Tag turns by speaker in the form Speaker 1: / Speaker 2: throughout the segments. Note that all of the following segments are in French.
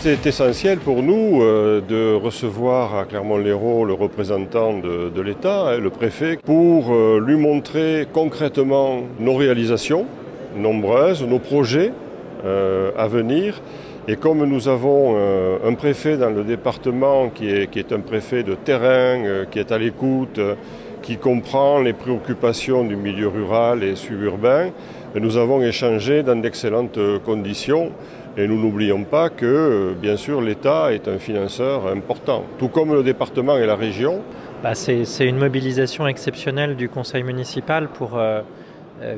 Speaker 1: C'est essentiel pour nous de recevoir à Clermont-Lérault le représentant de l'État, le préfet, pour lui montrer concrètement nos réalisations nombreuses, nos projets à venir. Et comme nous avons un préfet dans le département qui est un préfet de terrain, qui est à l'écoute, qui comprend les préoccupations du milieu rural et suburbain, nous avons échangé dans d'excellentes conditions. Et nous n'oublions pas que, bien sûr, l'État est un financeur important, tout comme le département et la région.
Speaker 2: C'est une mobilisation exceptionnelle du conseil municipal pour,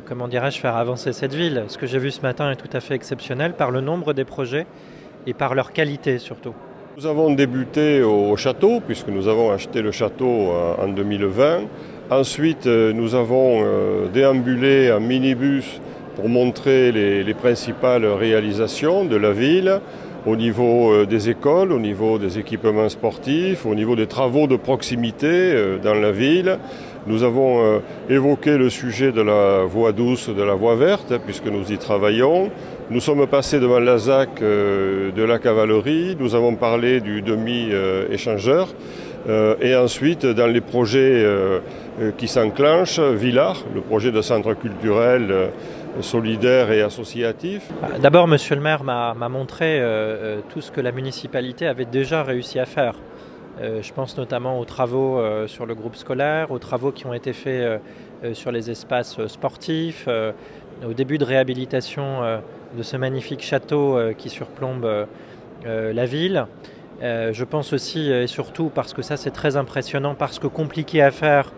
Speaker 2: comment dirais-je, faire avancer cette ville. Ce que j'ai vu ce matin est tout à fait exceptionnel par le nombre des projets et par leur qualité surtout.
Speaker 1: Nous avons débuté au château, puisque nous avons acheté le château en 2020. Ensuite, nous avons déambulé en minibus pour montrer les principales réalisations de la ville au niveau des écoles, au niveau des équipements sportifs, au niveau des travaux de proximité dans la ville. Nous avons évoqué le sujet de la voie douce, de la voie verte, puisque nous y travaillons. Nous sommes passés devant la ZAC de la cavalerie, nous avons parlé du demi-échangeur. Et ensuite, dans les projets qui s'enclenchent, Villars, le projet de centre culturel solidaire et associatif.
Speaker 2: D'abord, monsieur le maire m'a montré tout ce que la municipalité avait déjà réussi à faire. Je pense notamment aux travaux sur le groupe scolaire, aux travaux qui ont été faits sur les espaces sportifs, au début de réhabilitation de ce magnifique château qui surplombe la ville. Je pense aussi et surtout parce que ça c'est très impressionnant, parce que compliqué à faire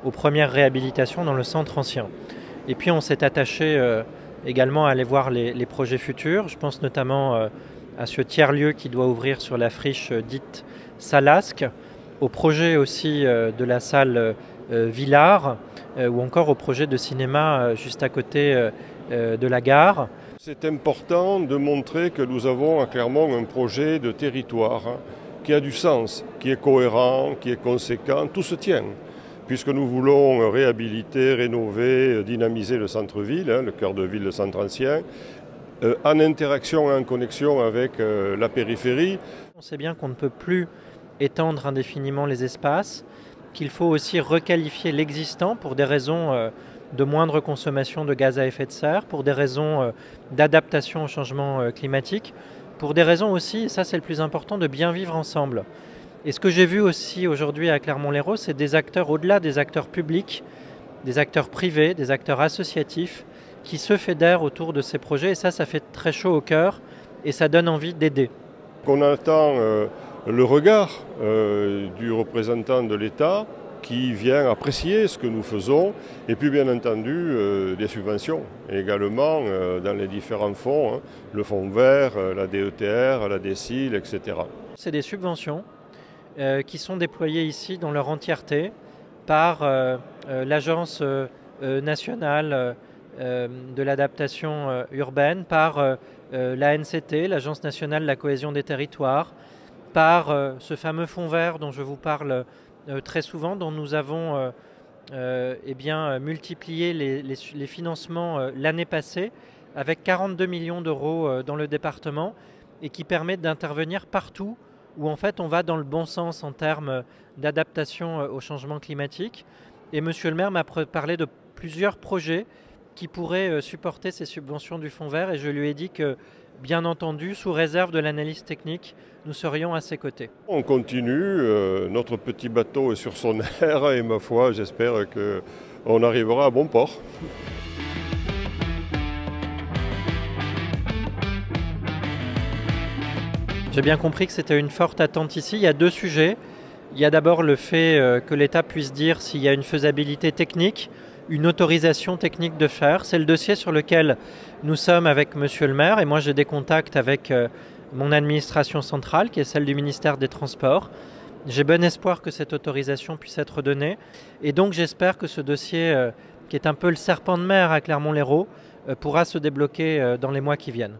Speaker 2: aux premières réhabilitations dans le centre ancien. Et puis on s'est attaché également à aller voir les projets futurs. Je pense notamment à ce tiers-lieu qui doit ouvrir sur la friche dite Salasque, au projet aussi de la salle Villars, ou encore au projet de cinéma juste à côté de la gare.
Speaker 1: C'est important de montrer que nous avons à Clermont un projet de territoire qui a du sens, qui est cohérent, qui est conséquent, tout se tient. Puisque nous voulons réhabiliter, rénover, dynamiser le centre-ville, le cœur de ville, le centre ancien, en interaction et en connexion avec la périphérie.
Speaker 2: On sait bien qu'on ne peut plus étendre indéfiniment les espaces, qu'il faut aussi requalifier l'existant pour des raisons de moindre consommation de gaz à effet de serre, pour des raisons d'adaptation au changement climatique, pour des raisons aussi, et ça c'est le plus important, de bien vivre ensemble. Et ce que j'ai vu aussi aujourd'hui à Clermont-Lérault, c'est des acteurs, au-delà des acteurs publics, des acteurs privés, des acteurs associatifs, qui se fédèrent autour de ces projets. Et ça fait très chaud au cœur et ça donne envie d'aider.
Speaker 1: On attend le regard du représentant de l'État qui vient apprécier ce que nous faisons, et puis bien entendu des subventions, également dans les différents fonds, le fonds vert, la DETR, la DSIL, etc.
Speaker 2: C'est des subventions qui sont déployés ici dans leur entièreté par l'Agence nationale de l'adaptation urbaine, par l'ANCT, l'Agence nationale de la cohésion des territoires, par ce fameux fonds vert dont je vous parle très souvent, dont nous avons multiplié les financements l'année passée avec 42 millions d'euros dans le département, et qui permettent d'intervenir partout où en fait on va dans le bon sens en termes d'adaptation au changement climatique. Et monsieur le maire m'a parlé de plusieurs projets qui pourraient supporter ces subventions du fonds vert, et je lui ai dit que, bien entendu, sous réserve de l'analyse technique, nous serions à ses côtés.
Speaker 1: On continue, notre petit bateau est sur son air, et ma foi, j'espère qu'on arrivera à bon port.
Speaker 2: J'ai bien compris que c'était une forte attente ici. Il y a deux sujets. Il y a d'abord le fait que l'État puisse dire s'il y a une faisabilité technique, une autorisation technique de faire. C'est le dossier sur lequel nous sommes avec monsieur le maire, et moi j'ai des contacts avec mon administration centrale, qui est celle du ministère des Transports. J'ai bon espoir que cette autorisation puisse être donnée, et donc j'espère que ce dossier, qui est un peu le serpent de mer à Clermont-Lérault, pourra se débloquer dans les mois qui viennent.